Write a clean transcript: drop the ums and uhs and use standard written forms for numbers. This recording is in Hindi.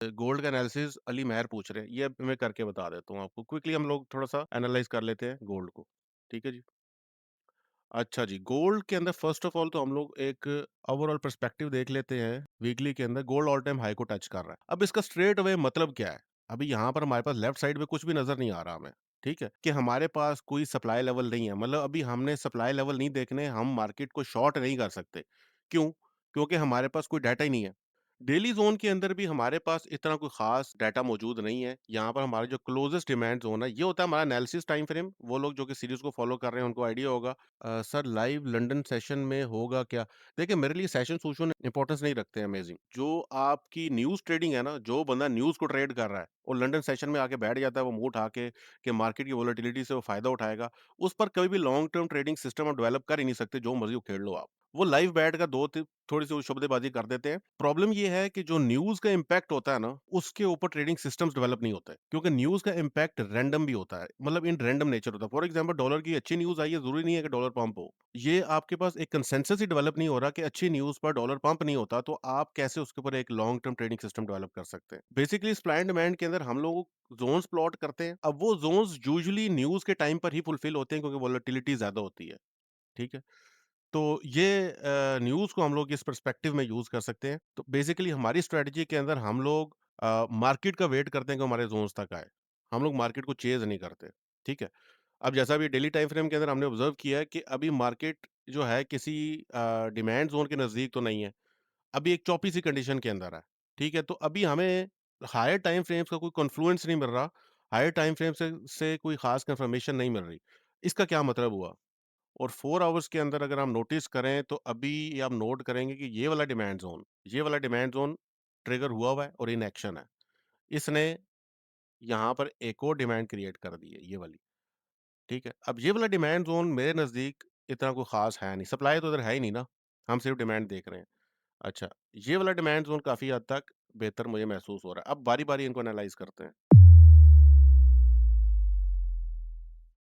गोल्ड का एनालिसिस अली मेहर पूछ रहे हैं, ये अब मैं करके बता देता हूँ आपको। क्विकली हम लोग थोड़ा-सा एनालाइज़ कर लेते हैं गोल्ड को, ठीक है जी? अच्छा जी, गोल्ड के अंदर फ़र्स्ट ऑफ ऑल तो हम लोग एक ओवरऑल पर्सपेक्टिव देख लेते हैं, वीकली के अंदर गोल्ड ऑल टाइम हाई को टच कर रहा है। अब इसका स्ट्रेट अवे मतलब क्या है? अभी यहाँ पर हमारे पास लेफ्ट साइड में कुछ भी नज़र नहीं आ रहा हमें, ठीक है? कि हमारे पास कोई सप्लाई लेवल नहीं है, मतलब अभी हमने सप्लाई लेवल नहीं देखने, हम मार्केट को शॉर्ट नहीं कर सकते। क्यों? क्योंकि हमारे पास कोई डाटा ही नहीं है। डेली ज़ोन के अंदर भी हमारे पास इतना कोई ख़ास डाटा मौजूद नहीं है। यहाँ पर हमारा जो क्लोज़ेस्ट डिमांड ज़ोन है, ये होता है हमारा एनालिसिस टाइम फ्रेम। वो लोग जो कि सीरीज़ को फ़ॉलो कर रहे हैं, उनको आइडिया होगा। सर लाइव लंदन सेशन में होगा क्या? देखिए मेरे लिए सेशन-सूशन इम्पोर्टेंस नहीं रखते हैं अमेज़िंग। जो आपकी न्यूज़ ट्रेडिंग है ना, जो बंदा न्यूज़ को ट्रेड कर रहा है और लंदन सेशन में आके बैठ जाता है वो मुँह उठा के कि मार्केट की वोलेटिलिटी से वो फ़ायदा उठाएगा, उस पर कभी भी लॉन्ग टर्म ट्रेडिंग सिस्टम आप डेवलप कर ही नहीं सकते, जो मर्ज़ी उखेड़ लो आप। वो लाइव बैठकर 2 ति थोड़ी-सी वो शब्देबाज़ी कर देते हैं। प्रॉब्लम ये है कि जो न्यूज़ का इम्पैक्ट होता है ना, उसके ऊपर ट्रेडिंग सिस्टम्स डेवलप नहीं होते। क्योंकि न्यूज़ का इम्पैक्ट रैंडम भी होता है, मतलब इन रैंडम नेचर होता है। फॉर एग्ज़ाम्पल डॉलर की अच्छी न्यूज़ आई है, ज़रूरी नहीं है कि डॉलर पंप हो। ये आपके पास एक कंसेंसस ही डेवलप नहीं हो रहा कि अच्छी न्यूज़ पर डॉलर पंप नहीं होता, तो आप कैसे उसके ऊपर एक long term trading system develop कर सकते हैं। बेसिकली सप्लाई एंड डिमांड के अंदर हम लोग ज़ोन्स प्लॉट करते हैं। अब वो ज़ोन्स यूजुअली न्यूज़ के टाइम पर ही फुलफिल होते हैं क्योंकि वोलेटिलिटी ज़्यादा होती है, ठीक है? तो ये न्यूज़ को हम लोग इस पर्सपेक्टिव में यूज़ कर सकते हैं। तो बेसिकली हमारी स्ट्रैटेजी के अंदर हम लोग मार्केट का वेट करते हैं कि हमारे ज़ोन्स तक आए। हम लोग मार्केट को चेज़ नहीं करते, ठीक है? अब जैसा अभी डेली टाइम फ्रेम के अंदर हमने ऑब्ज़र्व किया है कि अभी मार्केट जो है किसी डिमांड ज़ोन के नज़दीक तो नहीं है। अभी एक चॉपी सी कंडीशन के अंदर है, ठीक है? तो अभी हमें हायर टाइम फ्रेम्स का कोई कॉन्फ्लुएंस नहीं मिल रहा, हायर टाइम फ्रेम से कोई ख़ास कन्फर्मेशन नहीं मिल रही। इसका क्या मतलब हुआ? और 4 आवर्स के अंदर अगर हम नोटिस करें तो अभी ये आप नोट करेंगे कि ये वाला डिमांड ज़ोन ट्रिगर हुआ है और इन एक्शन है। इसने यहाँ पर एक और डिमांड क्रिएट कर दी है, ये वाली, ठीक है? अब ये वाला डिमांड ज़ोन मेरे नज़दीक इतना कोई ख़ास है नहीं, सप्लाई तो इधर है ही नहीं ना, हम सिर्फ डिमांड देख रहे हैं। अच्छा, ये वाला डिमांड ज़ोन काफ़ी हद तक बेहतर मुझे महसूस हो रहा है। अब बारी-बारी इनको एनालाइज़ करते हैं।